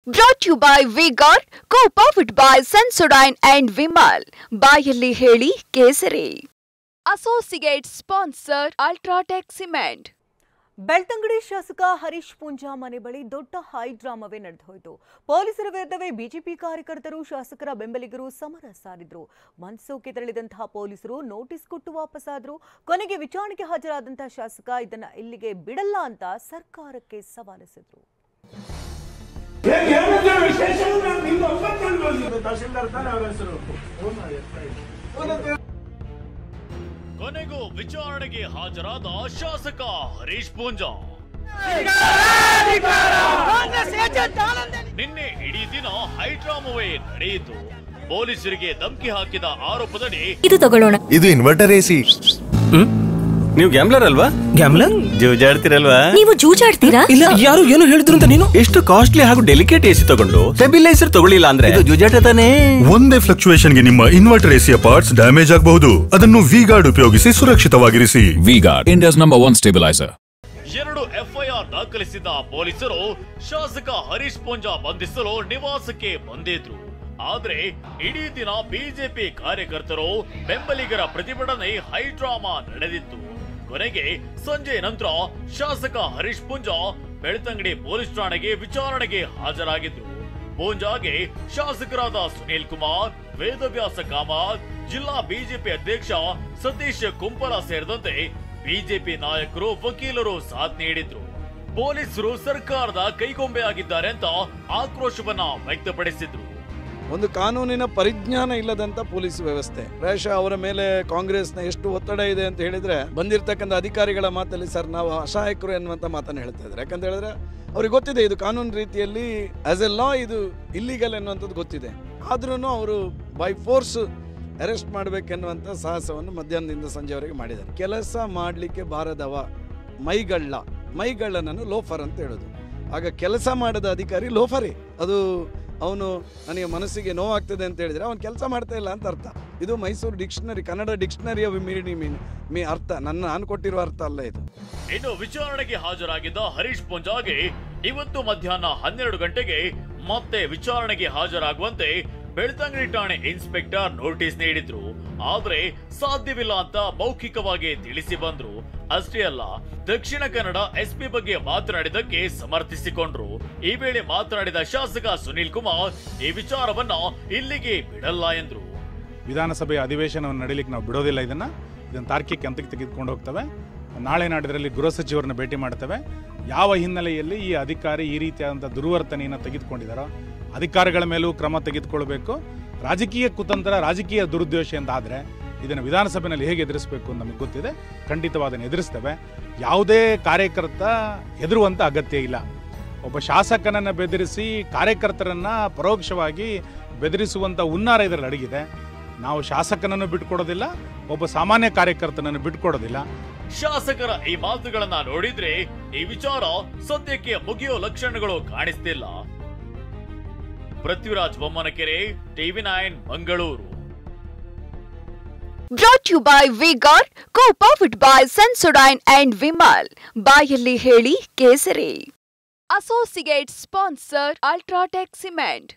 Brought to you by V-Guard, co-powered by Sensodyne and Vimal. ಬಾಯಲ್ಲಿ ಹೇಳಿ ಕೇಸರಿ. Associate sponsor Ultratech Cement. Belthangady ಶಾಸಕ ಹರೀಶ್ ಪೂಂಜಾ ಮನೆ ಬಳಿ ದೊಡ್ಡ ಹೈಡ್ರಾಮವೇ ನಡೆದೋಯಿತು. ಪೊಲೀಸರ ವಿರುದ್ಧವೇ ಬಿಜೆಪಿ ಕಾರ್ಯಕರ್ತರು ಶಾಸಕರ ಬೆಂಬಲಿಗರು ಸಮರ ಸಾರಿದ್ರು. ಮನ್ಸೂಕೆ ತೆರಳಿದಂತಹ ಪೊಲೀಸರು ನೋಟಿಸ್ ಕೊಟ್ಟು ವಾಪಸ್ಸಾದ್ರು. ಕೊನೆಗೆ ವಿಚಾರಣೆಗೆ ಹಾಜರಾದಂತಹ ಶಾಸಕ ಇದನ್ನ ಇಲ್ಲಿಗೆ ಬಿಡಲ್ಲ ಅಂತ ಸರ್ಕಾರಕ್ಕೆ ಸವಾಲೆಸೆದ್ರು. ಕೊನೆಗೂ ವಿಚಾರಣೆಗೆ ಹಾಜರಾದ ಶಾಸಕ ಹರೀಶ್ ಪೂಂಜಾ ನಿನ್ನೆ ಇಡೀ ದಿನ ಹೈಡ್ರಾಮವೇ ನಡೆಯಿತು. ಪೊಲೀಸರಿಗೆ ಧಮಕಿ ಹಾಕಿದ ಆರೋಪದಡಿ ಇದು ತಗೊಳ್ಳೋಣ. ಇದು ಇನ್ವರ್ಟರ್ ಎಸಿ. ನೀವು ಗ್ಯಾಮ್ಲರ್ ಅಲ್ವಾ? ಗ್ಯಾಮ್ಲರ್ ಜೂಜಾಡ್ತಿರಲ್ವಾ? ನೀವು ಜೂಜಾಡ್ತೀರಾ? ಇಲ್ಲ, ಯಾರು ಏನು ಹೇಳಿದ್ರು ಅಂತ ನೀನು ಎಷ್ಟು ಕಾಸ್ಟ್ಲಿ ಹಾಗೂ ಡೆಲಿಕೇಟ್ ಎಸಿ ತಗೊಂಡು ಸ್ಟೆಬಿಲೈಸರ್ ತಗೊಳ್ಳಿಲ್ಲ ಅಂದ್ರೆ ಇದು ಜೂಜಾಟ ತಾನೇ. ಒಂದೇ ಫ್ಲಕ್ಚುಯೇಷನ್ ಗೆ ನಿಮ್ಮ ಇನ್ವರ್ಟರ್ ಎಸಿಯ ಪಾರ್ಟ್ಸ್ ಡ್ಯಾಮೇಜ್ ಆಗಬಹುದು. ಅದನ್ನು ವಿ-ಗಾರ್ಡ್ ಉಪಯೋಗಿಸಿ ಸುರಕ್ಷಿತವಾಗಿರಿಸಿ. V Guard, India's number 1 stabiliser. 2 FIR ದಾಖಲಿಸಿದ ಪೊಲೀಸರು ಶಾಸಕ ಹರೀಶ್ ಪೂಂಜಾ ಬಂಧಿಸಲು ನಿವಾಸಕ್ಕೆ ಬಂದಿದ್ರು. ಆದ್ರೆ ಇಡೀ ದಿನ ಬಿಜೆಪಿ ಕಾರ್ಯಕರ್ತರು ಬೆಂಬಲಿಗರ ಪ್ರತಿಭಟನೆ ಹೈಡ್ರಾಮಾ ನಡೆದಿತ್ತು. ಕೊನೆಗೆ ಸಂಜೆ ನಂತರ ಶಾಸಕ ಹರೀಶ್ ಪೂಂಜಾ ಬೆಳ್ತಂಗಡಿ ಪೊಲೀಸ್ ಠಾಣೆಗೆ ವಿಚಾರಣೆಗೆ ಹಾಜರಾಗಿದ್ರು. ಪೂಂಜಾಗೆ ಶಾಸಕರಾದ ಸುನೀಲ್ ಕುಮಾರ್, ವೇದವ್ಯಾಸ ಕಾಮತ್, ಜಿಲ್ಲಾ ಬಿಜೆಪಿ ಅಧ್ಯಕ್ಷ ಸತೀಶ್ ಕುಂಪಲ ಸೇರಿದಂತೆ ಬಿಜೆಪಿ ನಾಯಕರು, ವಕೀಲರು ಸಾಥ್ ನೀಡಿದ್ರು. ಪೊಲೀಸರು ಸರ್ಕಾರದ ಕೈಗೊಂಬೆಯಾಗಿದ್ದಾರೆ ಅಂತ ಆಕ್ರೋಶವನ್ನ ವ್ಯಕ್ತಪಡಿಸಿದ್ರು. ಒಂದು ಕಾನೂನಿನ ಪರಿಜ್ಞಾನ ಇಲ್ಲದಂತ ಪೊಲೀಸ್ ವ್ಯವಸ್ಥೆ. ಪ್ರಾಯಶಃ ಅವರ ಮೇಲೆ ಕಾಂಗ್ರೆಸ್ನ ಎಷ್ಟು ಒತ್ತಡ ಇದೆ ಅಂತ ಹೇಳಿದ್ರೆ ಬಂದಿರತಕ್ಕಂಥ ಅಧಿಕಾರಿಗಳ ಮಾತಲ್ಲಿ ಸರ್ ನಾವು ಅಸಹಾಯಕರು ಎನ್ನುವಂತ ಮಾತನ್ನು ಹೇಳ್ತಾ ಇದ್ದಾರೆ. ಯಾಕಂತ ಹೇಳಿದ್ರೆ ಅವ್ರಿಗೆ ಗೊತ್ತಿದೆ ಇದು ಕಾನೂನು ರೀತಿಯಲ್ಲಿ ಆಸ್ ಎ ಲಾ ಇದು ಇಲ್ಲಿಗಲ್ ಎನ್ನುವಂಥದ್ದು ಗೊತ್ತಿದೆ. ಆದ್ರೂ ಅವರು ಬೈ ಫೋರ್ಸ್ ಅರೆಸ್ಟ್ ಮಾಡಬೇಕೆನ್ನುವಂಥ ಸಾಹಸವನ್ನು ಮಧ್ಯಾಹ್ನದಿಂದ ಸಂಜೆವರೆಗೆ ಮಾಡಿದ್ದಾರೆ. ಕೆಲಸ ಮಾಡಲಿಕ್ಕೆ ಬಾರದವ ಮೈಗಳ್ಳನನ್ನು ಲೋಫರ್ ಅಂತ ಹೇಳೋದು. ಆಗ ಕೆಲಸ ಮಾಡದ ಅಧಿಕಾರಿ ಲೋಫರೇ. ಅದು ಅವನು ನನಗೆ ಮನಸ್ಸಿಗೆ ನೋವಾಗ್ತದೆ ಅಂತ ಹೇಳಿದ್ರೆ ಅವನು ಕೆಲಸ ಮಾಡ್ತಾ ಇಲ್ಲ ಅಂತ ಅರ್ಥ. ಇದು ಮೈಸೂರು ಡಿಕ್ಷನರಿ, ಕನ್ನಡ ಡಿಕ್ಷನರಿಯ ಅರ್ಥ, ನಾನು ಕೊಟ್ಟಿರುವ ಅರ್ಥ ಅಲ್ಲ ಇದು. ಇನ್ನು ವಿಚಾರಣೆಗೆ ಹಾಜರಾಗಿದ್ದ ಹರೀಶ್ ಪೂಂಜಾಗೆ ಇವತ್ತು ಮಧ್ಯಾಹ್ನ 12 ಗಂಟೆಗೆ ಮತ್ತೆ ವಿಚಾರಣೆಗೆ ಹಾಜರಾಗುವಂತೆ ಬೆಳ್ತಂಗಡಿ ಠಾಣೆ ಇನ್ಸ್ಪೆಕ್ಟರ್ ನೋಟಿಸ್ ನೀಡಿದ್ರು. ಆದ್ರೆ ಸಾಧ್ಯವಿಲ್ಲ ಅಂತ ಮೌಖಿಕವಾಗಿ ತಿಳಿಸಿ ಬಂದ್ರು. ಅಷ್ಟೇ ಅಲ್ಲ, ದಕ್ಷಿಣ ಕನ್ನಡ SP ಬಗ್ಗೆ ಮಾತನಾಡಿದಕ್ಕೆ ಸಮರ್ಥಿಸಿಕೊಂಡ್ರು. ಈ ವೇಳೆ ಮಾತನಾಡಿದ ಶಾಸಕ ಸುನೀಲ್ ಕುಮಾರ್ ಈ ವಿಚಾರವನ್ನ ಇಲ್ಲಿಗೆ ಬಿಡಲ್ಲ ಎಂದ್ರು. ವಿಧಾನಸಭೆಯ ಅಧಿವೇಶನವನ್ನು ನಡೀಲಿಕ್ಕೆ ನಾವು ಬಿಡೋದಿಲ್ಲ. ಇದನ್ನು ತಾರ್ಕಿಕ ಹಂತಕ್ಕೆ ತೆಗೆದುಕೊಂಡು ಹೋಗ್ತವೆ. ನಾಳೆ ನಾಡಿದ್ರಲ್ಲಿ ಗೃಹ ಸಚಿವರನ್ನ ಭೇಟಿ ಮಾಡ್ತೇವೆ. ಯಾವ ಹಿನ್ನೆಲೆಯಲ್ಲಿ ಈ ಅಧಿಕಾರಿ ಈ ರೀತಿಯಾದಂಥ ದುರ್ವರ್ತನೆಯನ್ನು ತೆಗೆದುಕೊಂಡಿದ್ದಾರೋ ಅಧಿಕಾರಿಗಳ ಮೇಲೂ ಕ್ರಮ ತೆಗೆದುಕೊಳ್ಬೇಕು. ರಾಜಕೀಯ ಕುತಂತ್ರ, ರಾಜಕೀಯ ದುರುದ್ದೇಶ ಎಂದಾದರೆ ಇದನ್ನು ವಿಧಾನಸಭೆಯಲ್ಲಿ ಹೇಗೆ ಎದುರಿಸಬೇಕು ಅಂತ ನಮಗೆ ಗೊತ್ತಿದೆ. ಖಂಡಿತವಾದನ್ನು ಎದುರಿಸ್ತೇವೆ. ಯಾವುದೇ ಕಾರ್ಯಕರ್ತ ಹೆದರುವಂಥ ಅಗತ್ಯ ಇಲ್ಲ. ಒಬ್ಬ ಶಾಸಕನನ್ನು ಬೆದರಿಸಿ ಕಾರ್ಯಕರ್ತರನ್ನು ಪರೋಕ್ಷವಾಗಿ ಬೆದರಿಸುವಂಥ ಹುನ್ನಾರ ಇದರಲ್ಲಿ ಅಡಗಿದೆ. ನಾವು ಶಾಸಕನನ್ನು ಬಿಟ್ಕೊಡೋದಿಲ್ಲ, ಒಬ್ಬ ಸಾಮಾನ್ಯ ಕಾರ್ಯಕರ್ತನನ್ನು ಬಿಟ್ಕೊಡೋದಿಲ್ಲ. ಶಾಸಕರ ಈ ಮಾತುಗಳನ್ನ ನೋಡಿದ್ರೆ ಈ ವಿಚಾರ ಸದ್ಯಕ್ಕೆ ಮುಗಿಯೋ ಲಕ್ಷಣಗಳು ಕಾಣಿಸ್ತಿಲ್ಲ. Prithviraj Bommanakere, TV9 Mangaluru. Brought to you by V-Guard, co-powered by Sensodyne and Vimal. ಬಾಯಲ್ಲಿ ಹೇಳಿ ಕೇಸರಿ. Associate sponsor Ultratech Cement.